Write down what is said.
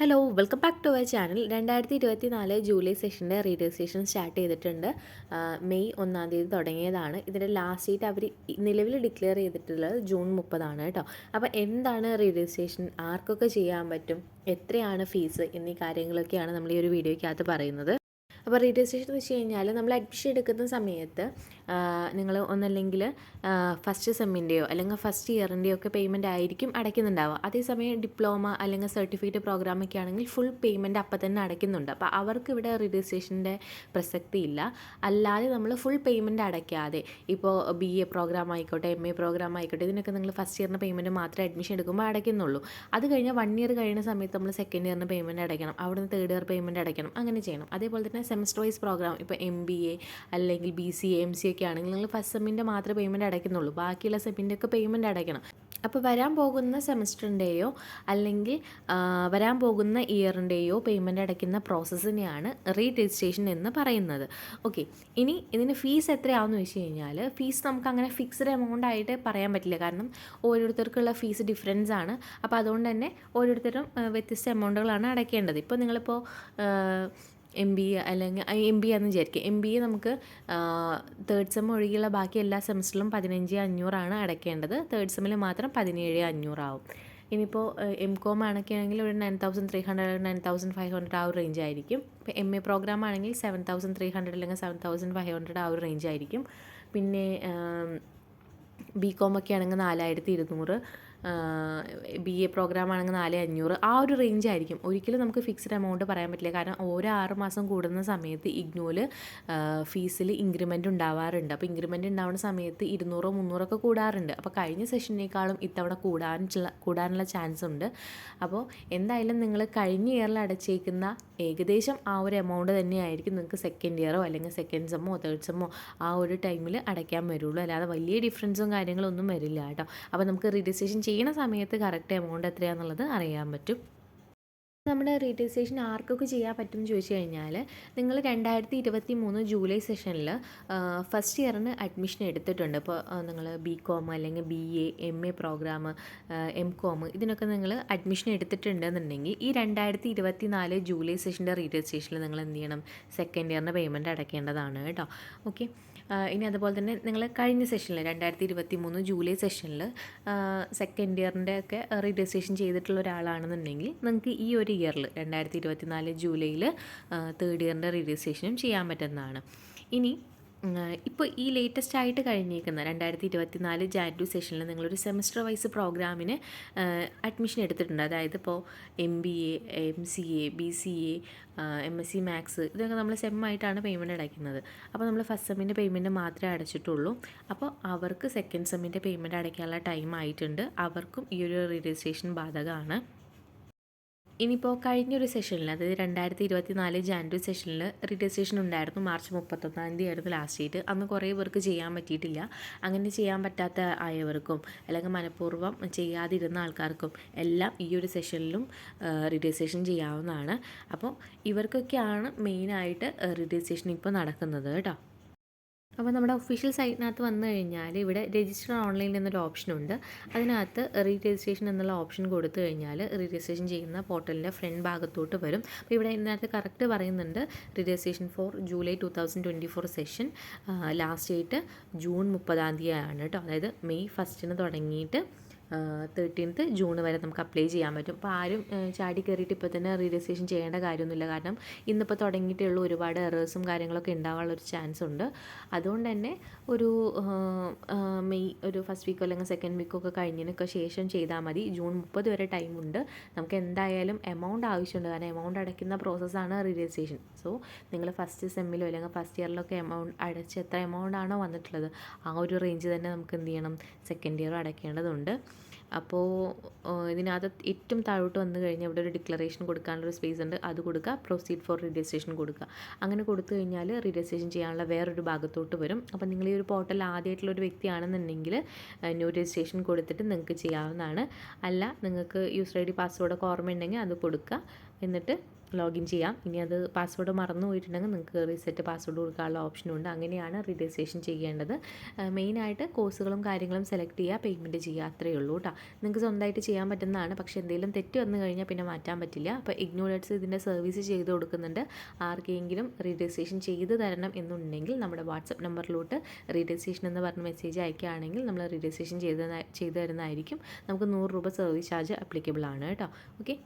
Hello welcome back to our channel. 2024 July സെഷൻ്റെ registration start ചെയ്തിട്ടുണ്ട്. May 1 തീയതി തുടങ്ങിയതാണ്. ഇതിൻ്റെ ലാസ്റ്റ് ഡേറ്റ് അവർ നിലവിൽ ഡിക്ലെയർ ചെയ്തിട്ടുള്ളത് ജൂൺ 30 കേട്ടോ. അപ്പോൾ എന്താണ് രജിസ്ട്രേഷൻ, ആർക്കൊക്കെ ചെയ്യാൻ പറ്റും, എത്രയാണ് ഫീസ് എന്നീ കാര്യങ്ങളൊക്കെയാണ് നമ്മൾ ഈ ഒരു വീഡിയോയ്ക്കകത്ത് പറയുന്നത്. അപ്പോൾ രജിസ്ട്രേഷൻ എന്ന് വെച്ച് കഴിഞ്ഞാൽ നമ്മൾ അഡ്മിഷൻ എടുക്കുന്ന സമയത്ത് നിങ്ങൾ ഒന്നല്ലെങ്കിൽ ഫസ്റ്റ് സെമ്മിൻ്റെയോ അല്ലെങ്കിൽ ഫസ്റ്റ് ഇയറിൻ്റെയോ ഒക്കെ പേയ്മെൻറ്റ് ആയിരിക്കും അടയ്ക്കുന്നുണ്ടാവുക. അതേസമയം ഡിപ്ലോമ അല്ലെങ്കിൽ സർട്ടിഫിക്കറ്റ് പ്രോഗ്രാമൊക്കെ ആണെങ്കിൽ ഫുൾ പേയ്മെൻറ്റ് അപ്പം തന്നെ അടയ്ക്കുന്നുണ്ട്. അപ്പോൾ അവർക്ക് ഇവിടെ രജിസ്ട്രേഷൻ്റെ പ്രസക്തി ഇല്ല. അല്ലാതെ നമ്മൾ ഫുൾ പേയ്മെൻറ്റ് അടയ്ക്കാതെ ഇപ്പോൾ BA പ്രോഗ്രാം ആയിക്കോട്ടെ, MA പ്രോഗ്രാം ആയിക്കോട്ടെ, ഇതിനൊക്കെ നിങ്ങൾ ഫസ്റ്റ് ഇയറിന് പേയ്മെൻറ്റ് മാത്രമേ അഡ്മിഷൻ എടുക്കുമ്പോൾ അടയ്ക്കുന്നുള്ളൂ. അത് കഴിഞ്ഞ് 1 ഇയർ കഴിയുന്ന സമയത്ത് നമ്മൾ സെക്കൻഡ് ഇയറിന് പേയ്മെൻറ്റ് അടയ്ക്കണം, അവിടുന്ന് തേർഡ് ഇയർ പേയ്മെൻറ്റ് അടയ്ക്കണം, അങ്ങനെ ചെയ്യണം. അതേപോലെ തന്നെ സെമസ്റ്റർ വൈസ് പ്രോഗ്രാം ഇപ്പോൾ MBA അല്ലെങ്കിൽ BCA MCA ഒക്കെ ആണെങ്കിൽ നിങ്ങൾ ഫസ്റ്റ് സെമ്മിൻ്റെ മാത്രമേ പേയ്മെൻറ്റ് അടയ്ക്കുന്നുള്ളൂ, ബാക്കിയുള്ള സെമ്മിൻ്റെ ഒക്കെ പേയ്മെൻറ്റ് അടയ്ക്കണം. അപ്പോൾ വരാൻ പോകുന്ന സെമസ്റ്ററിൻ്റെയോ അല്ലെങ്കിൽ വരാൻ പോകുന്ന ഇയറിൻ്റെയോ പേയ്മെൻറ്റ് അടയ്ക്കുന്ന പ്രോസസ്സിനെയാണ് രജിസ്ട്രേഷൻ എന്ന് പറയുന്നത്. ഓക്കെ, ഇനി ഇതിന് ഫീസ് എത്രയാണെന്ന് വെച്ച് കഴിഞ്ഞാൽ ഫീസ് നമുക്ക് അങ്ങനെ ഫിക്സ്ഡ് എമൗണ്ട് ആയിട്ട് പറയാൻ പറ്റില്ല. കാരണം ഓരോരുത്തർക്കുള്ള ഫീസ് ഡിഫറൻസ് ആണ്. അപ്പോൾ അതുകൊണ്ട് തന്നെ ഓരോരുത്തരും വ്യത്യസ്ത എമൗണ്ടുകളാണ് അടയ്ക്കേണ്ടത്. ഇപ്പോൾ നിങ്ങളിപ്പോൾ MBA അല്ലെങ്കിൽ MBA എന്ന് വിചാരിക്കുക. MBA നമുക്ക് തേർഡ് സെം ഒഴികെയുള്ള ബാക്കി എല്ലാ സെമസ്റ്ററിലും 15,500 അടയ്ക്കേണ്ടത്. തേർഡ് സെമ്മിൽ മാത്രം 17,500 ആവും. ഇനിയിപ്പോൾ MCOM ആണെങ്കിൽ ഒരു 9,300 9,500 ആ ഒരു റേഞ്ച് ആയിരിക്കും. ഇപ്പോൾ MA പ്രോഗ്രാം ആണെങ്കിൽ 7,300 അല്ലെങ്കിൽ 7,500 ആ ഒരു റേഞ്ച് ആയിരിക്കും. പിന്നെ BCom ഒക്കെ ആണെങ്കിൽ 4,200, BA പ്രോഗ്രാം ആണെങ്കിൽ 4,500 ആ ഒരു റേഞ്ച് ആയിരിക്കും. ഒരിക്കലും നമുക്ക് ഫിക്സ്ഡ് എമൗണ്ട് പറയാൻ പറ്റില്ല. കാരണം ഓരോ 6 മാസം കൂടുന്ന സമയത്ത് ഇഗ്നോയിൽ ഫീസിൽ ഇൻക്രിമെൻറ്റ് ഉണ്ടാവാറുണ്ട്. അപ്പോൾ ഇൻക്രിമെൻറ്റ് ഉണ്ടാവുന്ന സമയത്ത് 200 300 കൂടാറുണ്ട്. അപ്പോൾ കഴിഞ്ഞ സെഷനേക്കാളും ഇത്തവണ കൂടാനുള്ള ചാൻസ് ഉണ്ട്. അപ്പോൾ എന്തായാലും നിങ്ങൾ കഴിഞ്ഞ ഇയറിൽ അടച്ചേക്കുന്ന ഏകദേശം ആ ഒരു എമൗണ്ട് തന്നെയായിരിക്കും നിങ്ങൾക്ക് സെക്കൻഡ് ഇയറോ അല്ലെങ്കിൽ സെക്കൻഡ് സെമ്മോ തേർഡ് സെമ്മോ ആ ഒരു ടൈമിൽ അടയ്ക്കാൻ വരുള്ളൂ. അല്ലാതെ വലിയ ഡിഫറൻസും കാര്യങ്ങളൊന്നും വരില്ല കേട്ടോ. അപ്പോൾ നമുക്ക് രജിസ്ട്രേഷൻ ചെയ്യുന്ന സമയത്ത് കറക്റ്റ് എമൗണ്ട് എത്രയാണെന്നുള്ളത് അറിയാൻ പറ്റും. നമ്മുടെ രജിസ്ട്രേഷൻ ആർക്കൊക്കെ ചെയ്യാൻ പറ്റും എന്ന് ചോദിച്ചു കഴിഞ്ഞാൽ നിങ്ങൾ 2023 ജൂലൈ സെഷനിൽ ഫസ്റ്റ് ഇയറിന് അഡ്മിഷൻ എടുത്തിട്ടുണ്ട്. ഇപ്പോൾ നിങ്ങൾ BCom അല്ലെങ്കിൽ BA MA പ്രോഗ്രാം MCOM ഇതിനൊക്കെ നിങ്ങൾ അഡ്മിഷൻ എടുത്തിട്ടുണ്ടെന്നുണ്ടെങ്കിൽ ഈ 2024 ജൂലൈ സെഷൻ്റെ രജിസ്ട്രേഷനിൽ നിങ്ങൾ എന്ത് ചെയ്യണം, സെക്കൻഡ് ഇയറിന് പേയ്മെൻറ്റ് അടയ്ക്കേണ്ടതാണ് കേട്ടോ. ഓക്കെ, ഇനി അതുപോലെ തന്നെ നിങ്ങൾ കഴിഞ്ഞ സെഷനിൽ 2023 ജൂലൈ സെഷനിൽ സെക്കൻഡ് ഇയറിൻ്റെ ഒക്കെ രജിസ്ട്രേഷൻ ചെയ്തിട്ടുള്ള ഒരാളാണെന്നുണ്ടെങ്കിൽ നിങ്ങൾക്ക് ഈ ഒരു ഇയറിൽ 2024 ജൂലൈയിൽ തേർഡ് ഇയറിൻ്റെ രജിസ്ട്രേഷനും ചെയ്യാൻ പറ്റുന്നതാണ്. ഇനി ഇപ്പോൾ ഈ ലേറ്റസ്റ്റ് ആയിട്ട് കഴിഞ്ഞേക്കുന്ന 2024 ജാൻ സെഷനിൽ നിങ്ങളൊരു സെമസ്റ്റർ വൈസ് പ്രോഗ്രാമിന് അഡ്മിഷൻ എടുത്തിട്ടുണ്ട്. അതായത് ഇപ്പോൾ MBA MCA BCA MSc maths ഇതൊക്കെ നമ്മൾ സെമ്മായിട്ടാണ് പേയ്മെൻറ്റ് അടയ്ക്കുന്നത്. അപ്പോൾ നമ്മൾ ഫസ്റ്റ് സെമ്മിൻ്റെ പേയ്മെൻറ്റ് മാത്രമേ അടച്ചിട്ടുള്ളൂ. അപ്പോൾ അവർക്ക് സെക്കൻഡ് സെമ്മിൻ്റെ പേയ്മെൻറ്റ് അടയ്ക്കാനുള്ള ടൈം ആയിട്ടുണ്ട്. അവർക്കും ഈ ഒരു രജിസ്ട്രേഷൻ ബാധകമാണ്. ഇനിയിപ്പോൾ കഴിഞ്ഞൊരു സെഷനിൽ, അതായത് 2024 ജാൻ സെഷനിൽ രജിസ്ട്രേഷൻ ഉണ്ടായിരുന്നു. മാർച്ച് 31 ആയിരുന്നു ലാസ്റ്റ് ഡേറ്റ്. അന്ന് കുറേ പേർക്ക് ചെയ്യാൻ പറ്റിയിട്ടില്ല. അങ്ങനെ ചെയ്യാൻ പറ്റാത്ത ആയവർക്കും അല്ലെങ്കിൽ മനഃപൂർവ്വം ചെയ്യാതിരുന്ന ആൾക്കാർക്കും എല്ലാം ഈ ഒരു സെഷനിലും രജിസ്ട്രേഷൻ ചെയ്യാവുന്നതാണ്. അപ്പോൾ ഇവർക്കൊക്കെയാണ് മെയിനായിട്ട് രജിസ്ട്രേഷൻ ഇപ്പോൾ നടക്കുന്നത് കേട്ടോ. അപ്പോൾ നമ്മുടെ ഒഫീഷ്യൽ സൈറ്റിനകത്ത് വന്നു കഴിഞ്ഞാൽ ഇവിടെ രജിസ്റ്റർ ഓൺലൈൻ എന്നൊരു ഓപ്ഷനുണ്ട്. അതിനകത്ത് രജിസ്ട്രേഷൻ എന്നുള്ള ഓപ്ഷൻ കൊടുത്തു കഴിഞ്ഞാൽ രജിസ്ട്രേഷൻ ചെയ്യുന്ന പോർട്ടലിൻ്റെ ഫ്രണ്ട് ഭാഗത്തോട്ട് വരും. അപ്പോൾ ഇവിടെ ഇതിനകത്ത് കറക്റ്റ് പറയുന്നുണ്ട് registration four July 2024 session last date June 30 ആണ് കേട്ടോ. അതായത് മെയ് 1 തുടങ്ങിയിട്ട് 13th ജൂൺ വരെ നമുക്ക് അപ്ലൈ ചെയ്യാൻ പറ്റും. അപ്പോൾ ആരും ചാടി കയറിയിട്ട് ഇപ്പോൾ തന്നെ രജിസ്ട്രേഷൻ ചെയ്യേണ്ട കാര്യമൊന്നുമില്ല. കാരണം ഇന്നിപ്പോൾ തുടങ്ങിയിട്ടേ ഉള്ളൂ, ഒരുപാട് എറേഴ്സും കാര്യങ്ങളൊക്കെ ഉണ്ടാവാനുള്ളൊരു ചാൻസ് ഉണ്ട്. അതുകൊണ്ട് തന്നെ ഒരു മെയ് ഒരു ഫസ്റ്റ് വീക്കോ അല്ലെങ്കിൽ സെക്കൻഡ് വീക്കോ ഒക്കെ കഴിഞ്ഞതിനൊക്കെ ശേഷം ചെയ്താൽ മതി. ജൂൺ 30 വരെ ടൈമുണ്ട്. നമുക്ക് എന്തായാലും എമൗണ്ട് ആവശ്യമുണ്ട്. കാരണം എമൗണ്ട് അടയ്ക്കുന്ന പ്രോസസ്സാണ് രജിസ്ട്രേഷൻ. സോ നിങ്ങൾ ഫസ്റ്റ് സെമ്മിലോ അല്ലെങ്കിൽ ഫസ്റ്റ് ഇയറിലൊക്കെ എമൗണ്ട് അടച്ച് എത്ര എമൗണ്ട് ആണോ വന്നിട്ടുള്ളത് ആ ഒരു റേഞ്ച് തന്നെ നമുക്ക് എന്ത് ചെയ്യണം, സെക്കൻഡ് ഇയർ അടയ്ക്കേണ്ടതുണ്ട്. അപ്പോൾ ഇതിനകത്ത് ഏറ്റവും താഴോട്ട് വന്നു കഴിഞ്ഞാൽ ഇവിടെ ഒരു ഡിക്ലറേഷൻ കൊടുക്കാനുള്ളൊരു സ്പേസ് ഉണ്ട്. അത് കൊടുക്കുക, പ്രൊസീഡ് ഫോർ രജിസ്ട്രേഷൻ കൊടുക്കുക. അങ്ങനെ കൊടുത്തു കഴിഞ്ഞാൽ രജിസ്ട്രേഷൻ ചെയ്യാനുള്ള വേറൊരു ഭാഗത്തോട്ട് വരും. അപ്പോൾ നിങ്ങൾ ഈ ഒരു പോർട്ടൽ ആദ്യമായിട്ടുള്ളൊരു വ്യക്തിയാണെന്നുണ്ടെങ്കിൽ ന്യൂ രജിസ്ട്രേഷൻ കൊടുത്തിട്ട് നിങ്ങൾക്ക് ചെയ്യാവുന്നതാണ്. അല്ല, നിങ്ങൾക്ക് യൂസർ ID പാസ്വേഡൊക്കെ ഓർമ്മയുണ്ടെങ്കിൽ അത് കൊടുക്കുക, എന്നിട്ട് ലോഗിൻ ചെയ്യാം. ഇനി അത് പാസ്വേഡ് മറന്നു പോയിട്ടുണ്ടെങ്കിൽ നിങ്ങൾക്ക് റീസെറ്റ് പാസ്വേഡ് കൊടുക്കാനുള്ള ഓപ്ഷനുണ്ട്. അങ്ങനെയാണ് രജിസ്ട്രേഷൻ ചെയ്യേണ്ടത്. മെയിനായിട്ട് കോഴ്സുകളും കാര്യങ്ങളും സെലക്ട് ചെയ്യുക, പേയ്മെൻറ്റ് ചെയ്യുക, അത്രയേ ഉള്ളൂ കേട്ടോ. നിങ്ങൾക്ക് സ്വന്തമായിട്ട് ചെയ്യാൻ പറ്റുന്നതാണ്. പക്ഷേ എന്തെങ്കിലും തെറ്റ് വന്നു കഴിഞ്ഞാൽ പിന്നെ മാറ്റാൻ പറ്റില്ല. അപ്പോൾ ഇഗ്നോഡറ്റ്സ് ഇതിൻ്റെ സർവീസ് ചെയ്ത് കൊടുക്കുന്നുണ്ട്. ആർക്കെങ്കിലും റീരജിസ്ട്രേഷൻ ചെയ്ത് തരണം എന്നുണ്ടെങ്കിൽ നമ്മുടെ വാട്സപ്പ് നമ്പറിലോട്ട് റീരജിസ്ട്രേഷൻ എന്ന് പറഞ്ഞ് മെസ്സേജ് അയക്കുകയാണെങ്കിൽ നമ്മൾ റീരജിസ്ട്രേഷൻ ചെയ്ത് തരുന്നതായിരിക്കും. നമുക്ക് 100 രൂപ സർവീസ് ചാർജ് അപ്ലിക്കബിൾ ആണ് കേട്ടോ. ഓക്കെ.